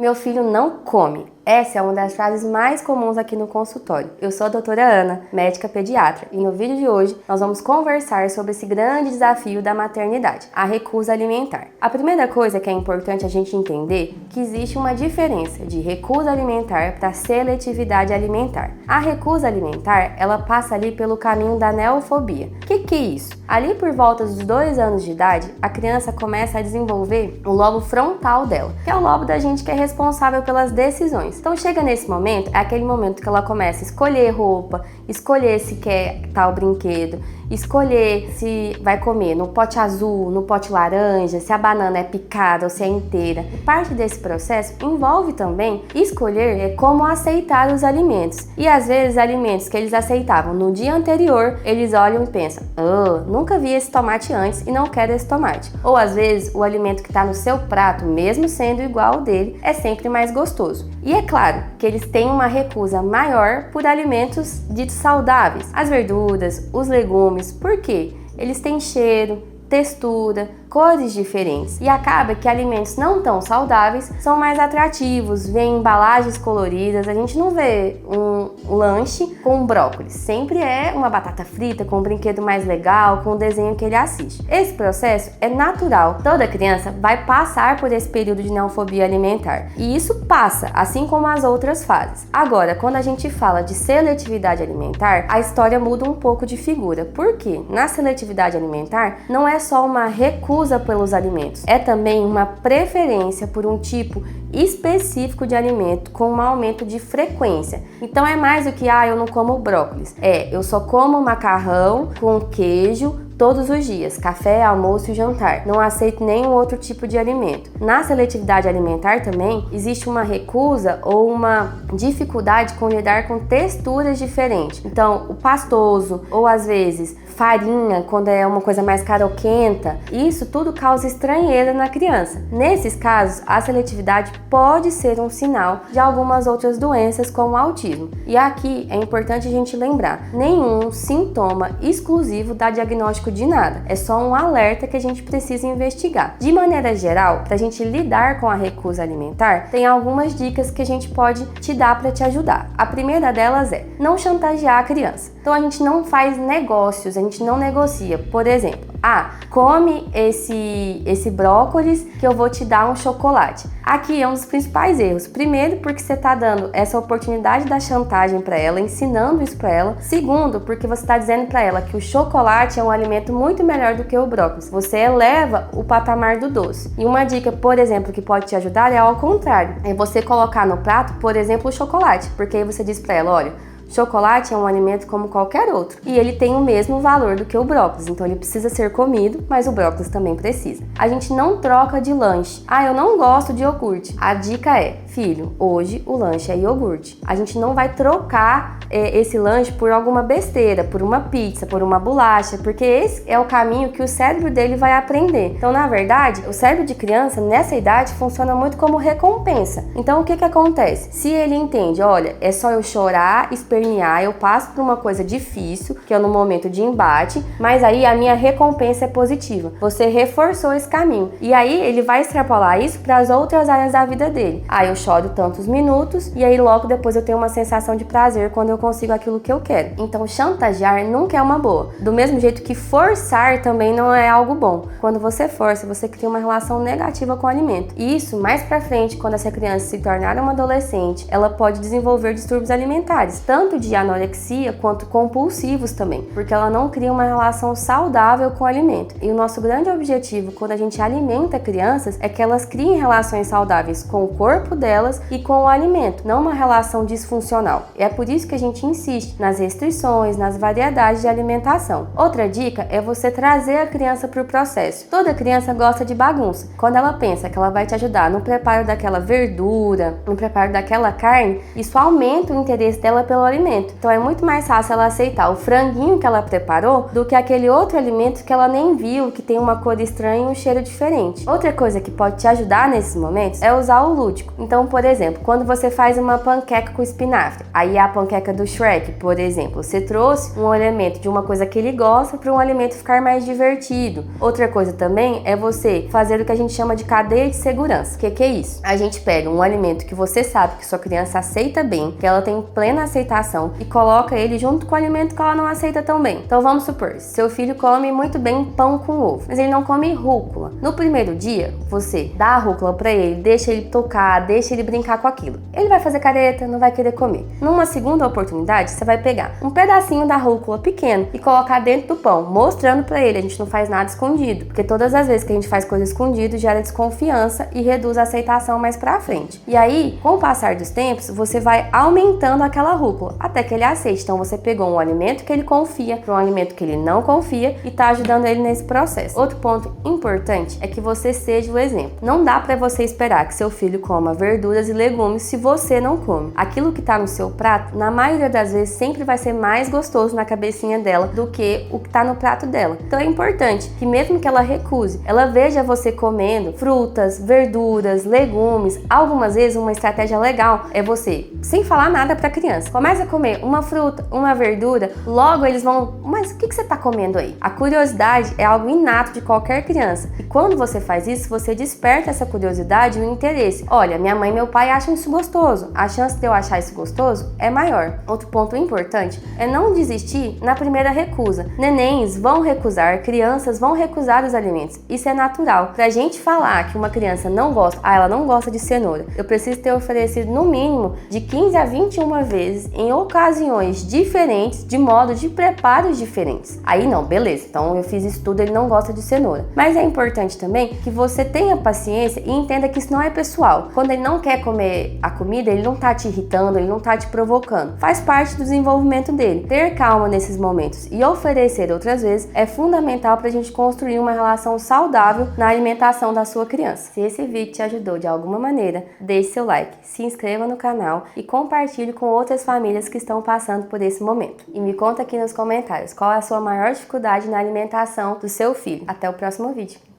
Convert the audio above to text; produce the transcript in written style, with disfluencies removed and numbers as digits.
Meu filho não come. Essa é uma das frases mais comuns aqui no consultório. Eu sou a doutora Ana, médica pediatra, e no vídeo de hoje nós vamos conversar sobre esse grande desafio da maternidade, a recusa alimentar. A primeira coisa que é importante a gente entender é que existe uma diferença de recusa alimentar para seletividade alimentar. A recusa alimentar, ela passa ali pelo caminho da neofobia. O que é isso? Ali por volta dos 2 anos de idade, a criança começa a desenvolver o lobo frontal dela, que é o lobo da gente que é responsável pelas decisões. Então chega nesse momento, é aquele momento que ela começa a escolher roupa, escolher se quer tal brinquedo, escolher se vai comer no pote azul, no pote laranja, se a banana é picada ou se é inteira. E parte desse processo envolve também escolher como aceitar os alimentos. E às vezes alimentos que eles aceitavam no dia anterior, eles olham e pensam: nunca vi esse tomate antes e não quero esse tomate. Ou às vezes o alimento que está no seu prato, mesmo sendo igual ao dele, é sempre mais gostoso. E é claro que eles têm uma recusa maior por alimentos ditos saudáveis, as verduras, os legumes. Por quê? Eles têm cheiro, textura, cores diferentes, e acaba que alimentos não tão saudáveis são mais atrativos, vem embalagens coloridas. A gente não vê um lanche com brócolis, sempre é uma batata frita com um brinquedo mais legal, com o desenho que ele assiste. Esse processo é natural, toda criança vai passar por esse período de neofobia alimentar, e isso passa, assim como as outras fases. Agora, quando a gente fala de seletividade alimentar, a história muda um pouco de figura. Por quê? Na seletividade alimentar, não é só uma recusa pelos alimentos, é também uma preferência por um tipo específico de alimento com um aumento de frequência. Então é mais do que eu não como brócolis, eu só como macarrão com queijo todos os dias, café, almoço e jantar. Não aceito nenhum outro tipo de alimento. Na seletividade alimentar também existe uma recusa ou uma dificuldade com lidar com texturas diferentes. Então, o pastoso ou às vezes farinha, quando é uma coisa mais caroquenta, isso tudo causa estranheza na criança. Nesses casos, a seletividade pode ser um sinal de algumas outras doenças como o autismo. E aqui é importante a gente lembrar, nenhum sintoma exclusivo dá diagnóstico de nada, é só um alerta que a gente precisa investigar. De maneira geral, para a gente lidar com a recusa alimentar, tem algumas dicas que a gente pode te dar para te ajudar. A primeira delas é não chantagear a criança. Então a gente não faz negócios, a gente não negocia. Por exemplo, come esse brócolis que eu vou te dar um chocolate. Aqui é um dos principais erros. Primeiro, porque você está dando essa oportunidade da chantagem para ela, ensinando isso para ela. Segundo, porque você está dizendo para ela que o chocolate é um alimento muito melhor do que o brócolis. Você eleva o patamar do doce. E uma dica, por exemplo, que pode te ajudar é ao contrário. É você colocar no prato, por exemplo, o chocolate. Porque aí você diz para ela: olha, chocolate é um alimento como qualquer outro e ele tem o mesmo valor do que o brócolis, então ele precisa ser comido, mas o brócolis também precisa. A gente não troca de lanche. Eu não gosto de iogurte. A dica é: filho, hoje o lanche é iogurte. A gente não vai trocar esse lanche por alguma besteira, por uma pizza, por uma bolacha, porque esse é o caminho que o cérebro dele vai aprender. Então, na verdade, o cérebro de criança nessa idade funciona muito como recompensa. Então, o que acontece? Se ele entende, olha, é só eu chorar, espernear, eu passo por uma coisa difícil, que é no momento de embate, mas aí a minha recompensa é positiva. Você reforçou esse caminho. E aí ele vai extrapolar isso para as outras áreas da vida dele. Eu choro tantos minutos e aí logo depois eu tenho uma sensação de prazer quando eu consigo aquilo que eu quero. Então, chantagear nunca é uma boa. Do mesmo jeito que forçar também não é algo bom. Quando você força, você cria uma relação negativa com o alimento. E isso, mais pra frente, quando essa criança se tornar uma adolescente, ela pode desenvolver distúrbios alimentares, tanto de anorexia quanto compulsivos também, porque ela não cria uma relação saudável com o alimento. E o nosso grande objetivo quando a gente alimenta crianças é que elas criem relações saudáveis com o corpo delas e com o alimento, não uma relação disfuncional. E é por isso que a gente insiste nas restrições, nas variedades de alimentação. Outra dica é você trazer a criança para o processo. Toda criança gosta de bagunça. Quando ela pensa que ela vai te ajudar no preparo daquela verdura, no preparo daquela carne, isso aumenta o interesse dela pelo alimento. Então é muito mais fácil ela aceitar o franguinho que ela preparou do que aquele outro alimento que ela nem viu, que tem uma cor estranha e um cheiro diferente. Outra coisa que pode te ajudar nesses momentos é usar o lúdico. Então, por exemplo, quando você faz uma panqueca com espinafre, aí a panqueca do Shrek, por exemplo, você trouxe um elemento de uma coisa que ele gosta para um alimento ficar mais divertido. Outra coisa também é você fazer o que a gente chama de cadeia de segurança. O que é isso? A gente pega um alimento que você sabe que sua criança aceita bem, que ela tem plena aceitação, e coloca ele junto com o alimento que ela não aceita tão bem. Então vamos supor, seu filho come muito bem pão com ovo, mas ele não come rúcula. No primeiro dia, você dá a rúcula para ele, deixa ele tocar, deixa ele brincar com aquilo. Ele vai fazer careta, não vai querer comer. Numa segunda oportunidade, você vai pegar um pedacinho da rúcula pequeno e colocar dentro do pão, mostrando para ele. A gente não faz nada escondido, porque todas as vezes que a gente faz coisa escondido gera desconfiança e reduz a aceitação mais pra frente. E aí, com o passar dos tempos, você vai aumentando aquela rúcula até que ele aceite. Então você pegou um alimento que ele confia para um alimento que ele não confia e tá ajudando ele nesse processo. Outro ponto importante é que você seja o exemplo. Não dá para você esperar que seu filho coma verduras e legumes se você não come. Aquilo que tá no seu prato, na maioria das vezes, sempre vai ser mais gostoso na cabecinha dela do que o que tá no prato dela. Então é importante que mesmo que ela recuse, ela veja você comendo frutas, verduras, legumes. Algumas vezes uma estratégia legal é você, sem falar nada para a criança, começa a comer uma fruta, uma verdura, logo eles vão, mas o que você tá comendo aí? A curiosidade é algo inato de qualquer criança. E quando você faz isso, você desperta essa curiosidade e o interesse. Olha, minha mãe e meu pai acham isso gostoso. A chance de eu achar isso gostoso é maior. Outro ponto importante é não desistir na primeira recusa. Nenéns vão recusar, crianças vão recusar os alimentos. Isso é natural. Pra gente falar que uma criança não gosta, ela não gosta de cenoura, eu preciso ter oferecido no mínimo de 15 a 21 vezes em ocasiões diferentes, de modo de preparos diferentes. Aí não, beleza. Então eu fiz isso tudo, ele não gosta de cenoura. Mas é importante também que você tenha paciência e entenda que isso não é pessoal. Quando ele não quer comer a comida, ele não tá te irritando, ele não tá te provocando. Faz parte do desenvolvimento dele. Ter calma nesses momentos e oferecer outras vezes é fundamental pra gente construir uma relação saudável na alimentação da sua criança. Se esse vídeo te ajudou de alguma maneira, deixe seu like, se inscreva no canal e compartilhe com outras famílias que estão passando por esse momento. E me conta aqui nos comentários qual é a sua maior dificuldade na alimentação do seu filho. Até o próximo vídeo.